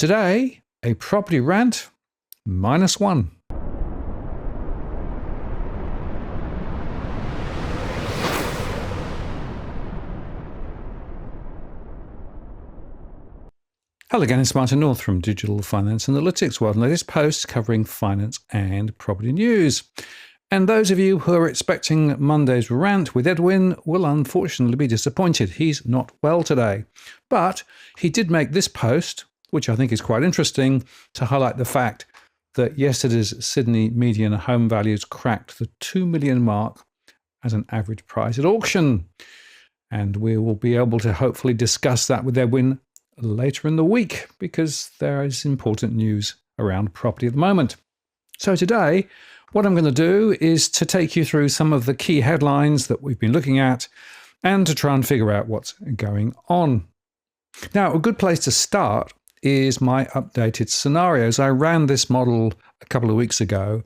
Today, a property rant -1. Hello again, it's Martin North from Digital Finance Analytics World, and latest posts covering finance and property news. And those of you who are expecting Monday's rant with Edwin will unfortunately be disappointed. He's not well today. But he did make this post, which I think is quite interesting, to highlight the fact that yesterday's Sydney median home values cracked the 2 million mark as an average price at auction. And we will be able to hopefully discuss that with Edwin later in the week, because there is important news around property at the moment. So today, what I'm going to do is to take you through some of the key headlines that we've been looking at and to try and figure out what's going on. Now, a good place to start is my updated scenarios. I ran this model a couple of weeks ago,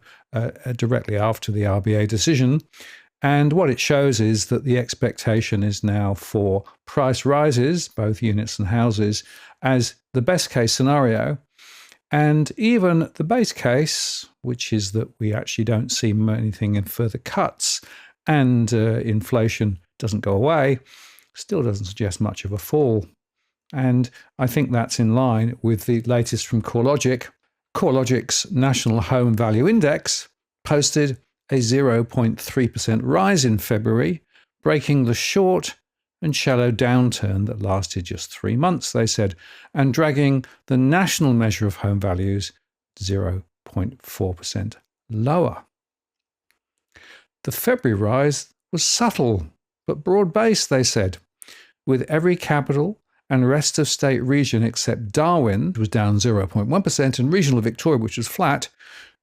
directly after the RBA decision. And what it shows is that the expectation is now for price rises, both units and houses, as the best case scenario. And even the base case, which is that we actually don't see anything in further cuts and inflation doesn't go away, still doesn't suggest much of a fall. And I think that's in line with the latest from CoreLogic. CoreLogic's National Home Value Index posted a 0.3% rise in February, breaking the short and shallow downturn that lasted just 3 months, they said, and dragging the national measure of home values 0.4% lower. The February rise was subtle but broad-based, they said, with every capital and rest of state region except Darwin was down 0.1% and regional Victoria, which was flat,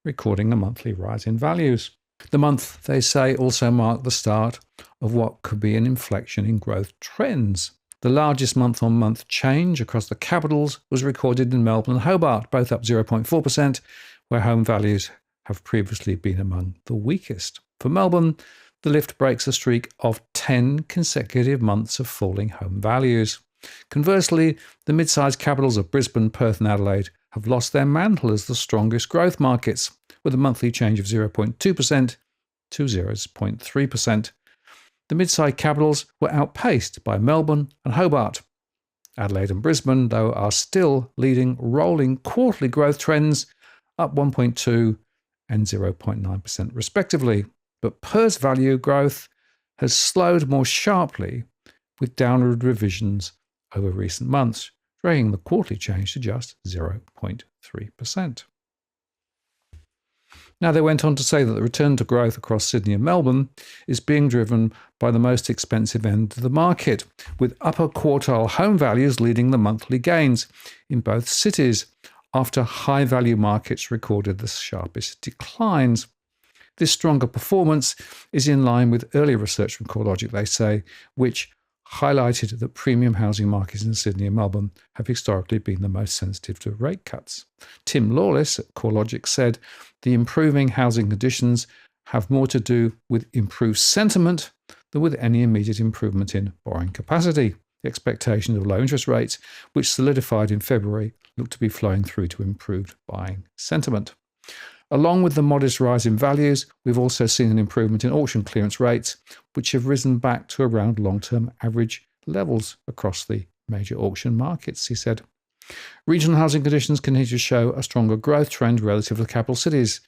recording a monthly rise in values. The month, they say, also marked the start of what could be an inflection in growth trends. The largest month-on-month change across the capitals was recorded in Melbourne and Hobart, both up 0.4%, where home values have previously been among the weakest. For Melbourne, the lift breaks a streak of 10 consecutive months of falling home values. Conversely, the mid-sized capitals of Brisbane, Perth and Adelaide have lost their mantle as the strongest growth markets, with a monthly change of 0.2% to 0.3%. The mid-sized capitals were outpaced by Melbourne and Hobart. Adelaide and Brisbane, though, are still leading rolling quarterly growth trends, up 1.2% and 0.9% respectively. But Perth's value growth has slowed more sharply, with downward revisions over recent months, dragging the quarterly change to just 0.3%. Now, they went on to say that the return to growth across Sydney and Melbourne is being driven by the most expensive end of the market, with upper quartile home values leading the monthly gains in both cities, after high-value markets recorded the sharpest declines. This stronger performance is in line with earlier research from CoreLogic, they say, which highlighted that premium housing markets in Sydney and Melbourne have historically been the most sensitive to rate cuts. Tim Lawless at CoreLogic said the improving housing conditions have more to do with improved sentiment than with any immediate improvement in borrowing capacity. The expectations of low interest rates, which solidified in February, look to be flowing through to improved buying sentiment. Along with the modest rise in values, we've also seen an improvement in auction clearance rates, which have risen back to around long-term average levels across the major auction markets, he said. Regional housing conditions continue to show a stronger growth trend relative to the capital cities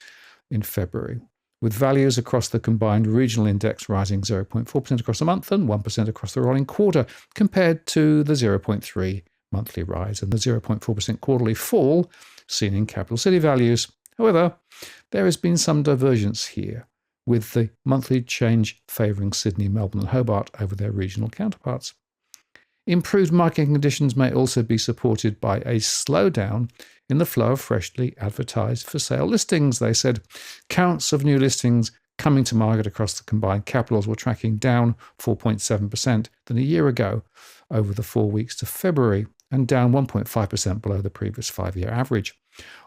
in February, with values across the combined regional index rising 0.4% across the month and 1% across the rolling quarter, compared to the 0.3% monthly rise and the 0.4% quarterly fall seen in capital city values. However, there has been some divergence here, with the monthly change favouring Sydney, Melbourne and Hobart over their regional counterparts. Improved market conditions may also be supported by a slowdown in the flow of freshly advertised for sale listings, they said. Counts of new listings coming to market across the combined capitals were tracking down 4.7% than a year ago over the 4 weeks to February, and down 1.5% below the previous 5-year average.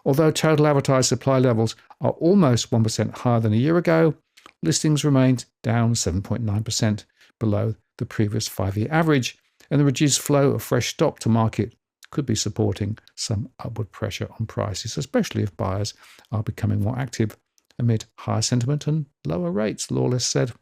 Although total advertised supply levels are almost 1% higher than a year ago, listings remained down 7.9% below the previous 5-year average, and the reduced flow of fresh stock to market could be supporting some upward pressure on prices, especially if buyers are becoming more active amid higher sentiment and lower rates, Lawless said.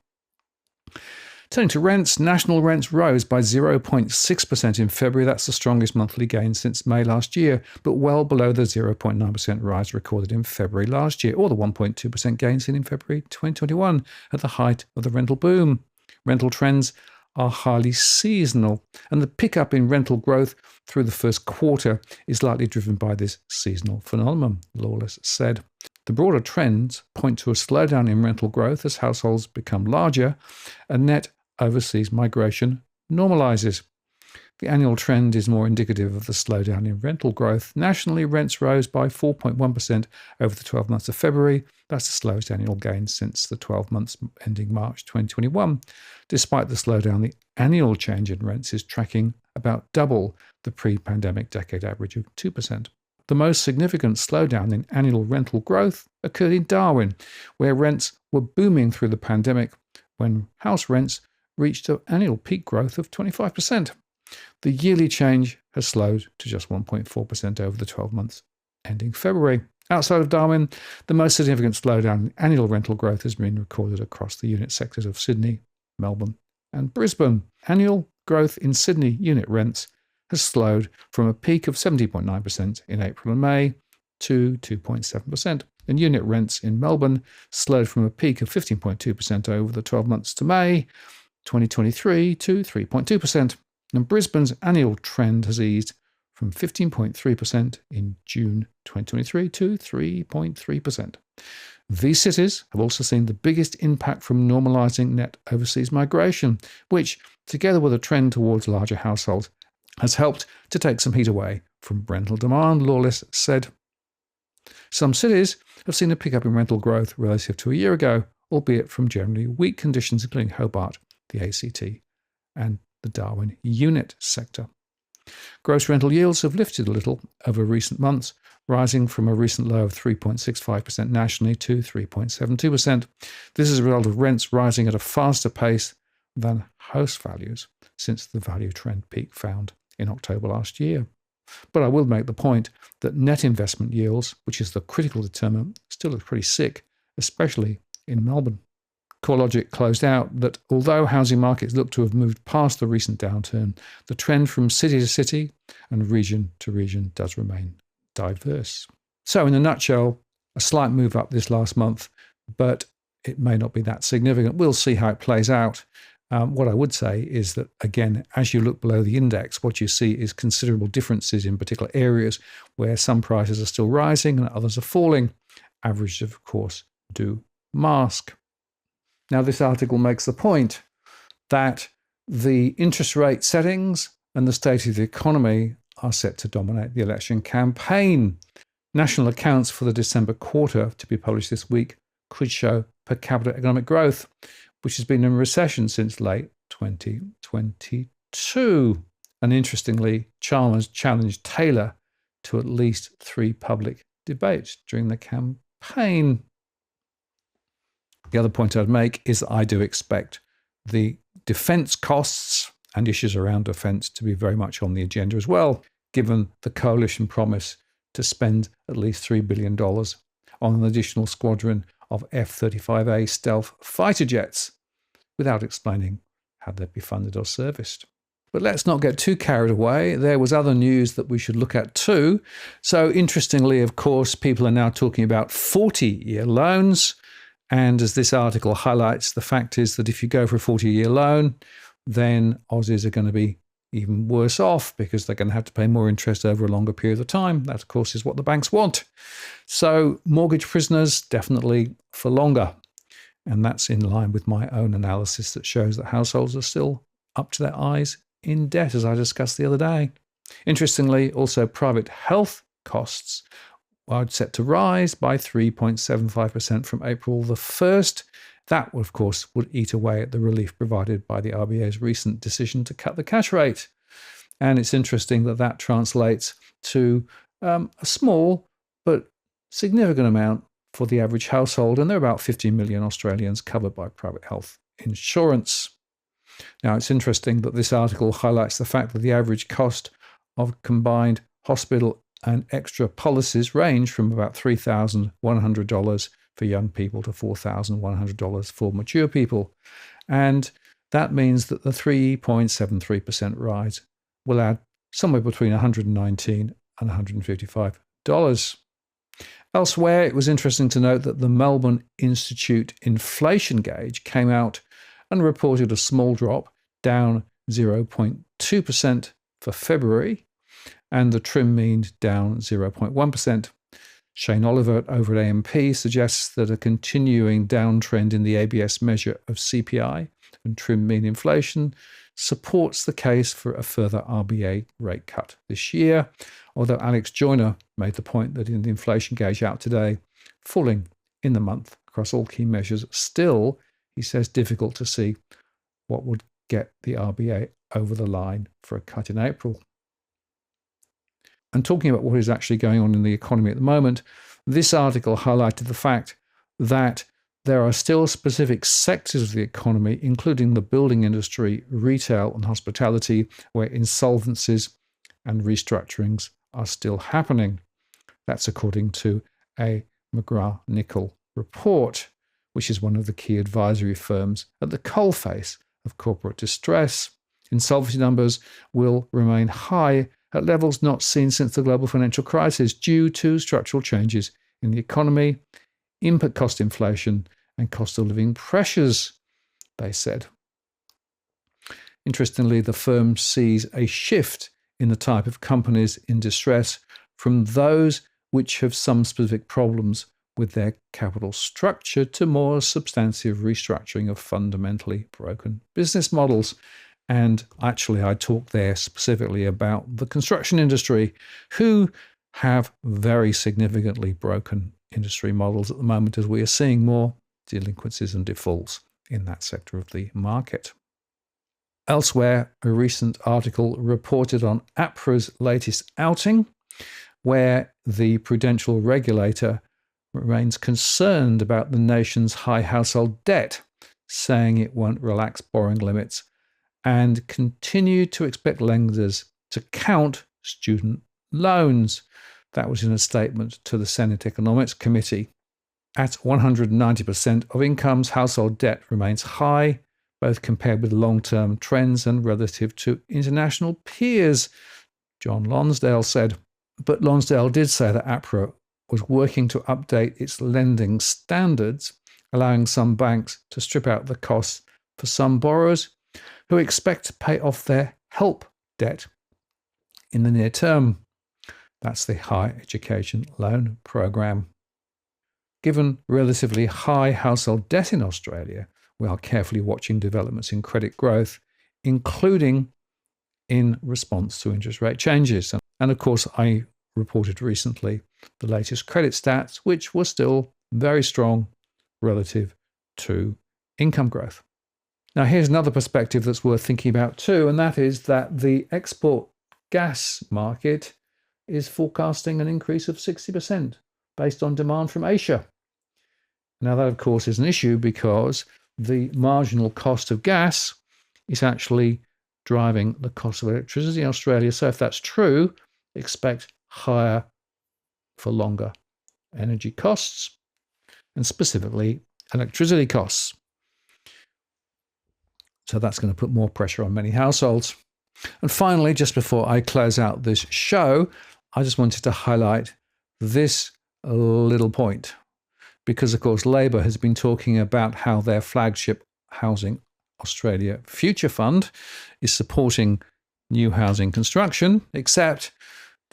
Turning to rents, national rents rose by 0.6% in February. That's the strongest monthly gain since May last year, but well below the 0.9% rise recorded in February last year, or the 1.2% gain seen in February 2021 at the height of the rental boom. Rental trends are highly seasonal, and the pickup in rental growth through the first quarter is likely driven by this seasonal phenomenon, Lawless said. The broader trends point to a slowdown in rental growth as households become larger and net overseas migration normalizes. The annual trend is more indicative of the slowdown in rental growth. Nationally, rents rose by 4.1% over the 12 months of February. That's the slowest annual gain since the 12 months ending March 2021. Despite the slowdown, the annual change in rents is tracking about double the pre-pandemic decade average of 2%. The most significant slowdown in annual rental growth occurred in Darwin, where rents were booming through the pandemic when house rents reached an annual peak growth of 25%. The yearly change has slowed to just 1.4% over the 12 months ending February. Outside of Darwin, the most significant slowdown in annual rental growth has been recorded across the unit sectors of Sydney, Melbourne, and Brisbane. Annual growth in Sydney unit rents has slowed from a peak of 70.9% in April and May to 2.7%. And unit rents in Melbourne slowed from a peak of 15.2% over the 12 months to May 2023 to 3.2%. And Brisbane's annual trend has eased from 15.3% in June 2023 to 3.3%. These cities have also seen the biggest impact from normalising net overseas migration, which, together with a trend towards larger households, has helped to take some heat away from rental demand, Lawless said. Some cities have seen a pickup in rental growth relative to a year ago, albeit from generally weak conditions, including Hobart, the ACT, and the Darwin unit sector. Gross rental yields have lifted a little over recent months, rising from a recent low of 3.65% nationally to 3.72%. This is a result of rents rising at a faster pace than house values since the value trend peak found in October last year. But I will make the point that net investment yields, which is the critical determinant, still look pretty sick, especially in Melbourne. CoreLogic closed out that although housing markets look to have moved past the recent downturn, the trend from city to city and region to region does remain diverse. So in a nutshell, a slight move up this last month, but it may not be that significant. We'll see how it plays out. What I would say is that, again, as you look below the index, what you see is considerable differences in particular areas where some prices are still rising and others are falling. Averages, of course, do mask. Now, this article makes the point that the interest rate settings and the state of the economy are set to dominate the election campaign. National accounts for the December quarter, to be published this week, could show per capita economic growth, which has been in recession since late 2022. And interestingly, Chalmers challenged Taylor to at least 3 public debates during the campaign. The other point I'd make is that I do expect the defence costs and issues around defence to be very much on the agenda as well, given the coalition promise to spend at least $3 billion on an additional squadron of F-35A stealth fighter jets, without explaining how they'd be funded or serviced. But let's not get too carried away. There was other news that we should look at too. So interestingly, of course, people are now talking about 40-year loans. And as this article highlights, the fact is that if you go for a 40-year loan, then Aussies are going to be even worse off because they're going to have to pay more interest over a longer period of time. That, of course, is what the banks want. So mortgage prisoners, definitely for longer. And that's in line with my own analysis that shows that households are still up to their eyes in debt, as I discussed the other day. Interestingly, also private health costs are set to rise by 3.75% from April the 1st. That, of course, would eat away at the relief provided by the RBA's recent decision to cut the cash rate. And it's interesting that that translates to a small but significant amount for the average household, and there are about 50 million Australians covered by private health insurance. Now, it's interesting that this article highlights the fact that the average cost of combined hospital and extra policies range from about $3,100 for young people to $4,100 for mature people. And that means that the 3.73% rise will add somewhere between $119 and $155. Elsewhere, it was interesting to note that the Melbourne Institute inflation gauge came out and reported a small drop, down 0.2% for February, and the trim mean down 0.1%. Shane Oliver over at AMP suggests that a continuing downtrend in the ABS measure of CPI and trim mean inflation supports the case for a further RBA rate cut this year, although Alex Joyner made the point that in the inflation gauge out today, falling in the month across all key measures, still, he says, difficult to see what would get the RBA over the line for a cut in April. And talking about what is actually going on in the economy at the moment, this article highlighted the fact that there are still specific sectors of the economy, including the building industry, retail and hospitality, where insolvencies and restructurings are still happening. That's according to a McGrath-Nicol report, which is one of the key advisory firms at the coalface of corporate distress. Insolvency numbers will remain high at levels not seen since the global financial crisis due to structural changes in the economy, input cost inflation, and cost of living pressures, they said. Interestingly, the firm sees a shift in the type of companies in distress from those which have some specific problems with their capital structure to more substantive restructuring of fundamentally broken business models. And actually, I talked there specifically about the construction industry, who have very significantly broken industry models at the moment, as we are seeing more delinquencies and defaults in that sector of the market. Elsewhere, a recent article reported on APRA's latest outing, where the prudential regulator remains concerned about the nation's high household debt, saying it won't relax borrowing limits and continue to expect lenders to count student loans. That was in a statement to the Senate Economics Committee. At 190% of incomes, household debt remains high, both compared with long-term trends and relative to international peers, John Lonsdale said. But Lonsdale did say that APRA was working to update its lending standards, allowing some banks to strip out the costs for some borrowers who expect to pay off their HELP debt in the near term. That's the Higher Education Loan Programme. Given relatively high household debt in Australia, we are carefully watching developments in credit growth, including in response to interest rate changes. And of course, I reported recently the latest credit stats, which were still very strong relative to income growth. Now, here's another perspective that's worth thinking about too, and that is that the export gas market is forecasting an increase of 60% based on demand from Asia. Now, that, of course, is an issue because the marginal cost of gas is actually driving the cost of electricity in Australia. So if that's true, expect higher for longer energy costs, and specifically electricity costs. So that's going to put more pressure on many households. And finally, just before I close out this show, I just wanted to highlight this little point, because, of course, Labor has been talking about how their flagship Housing Australia Future Fund is supporting new housing construction, except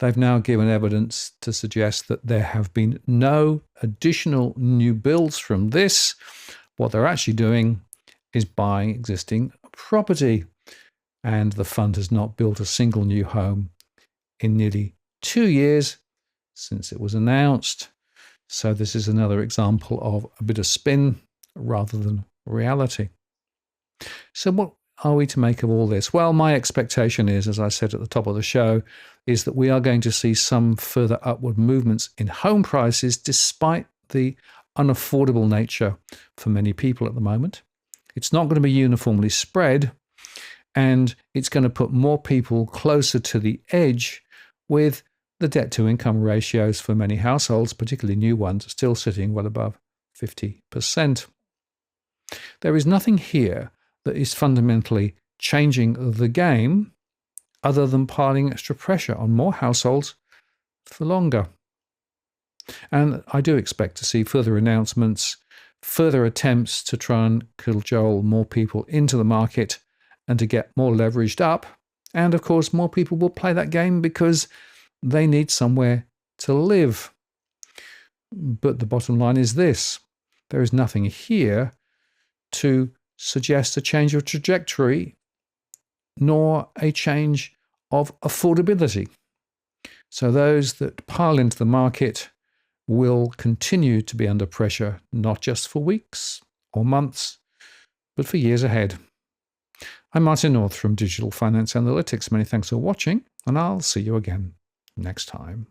they've now given evidence to suggest that there have been no additional new builds from this. What they're actually doing is buying existing property, and the fund has not built a single new home in nearly 2 years since it was announced. So this is another example of a bit of spin rather than reality. So what are we to make of all this? Well, my expectation is, as I said at the top of the show, is that we are going to see some further upward movements in home prices despite the unaffordable nature for many people at the moment. It's not going to be uniformly spread, and it's going to put more people closer to the edge, with the debt-to-income ratios for many households, particularly new ones, still sitting well above 50%. There is nothing here that is fundamentally changing the game other than piling extra pressure on more households for longer. And I do expect to see further announcements, further attempts to try and cajole more people into the market and to get more leveraged up. And of course, more people will play that game because they need somewhere to live. But the bottom line is this: there is nothing here to suggest a change of trajectory, nor a change of affordability. So those that pile into the market will continue to be under pressure, not just for weeks or months, but for years ahead. I'm Martin North from Digital Finance Analytics. Many thanks for watching, and I'll see you again next time.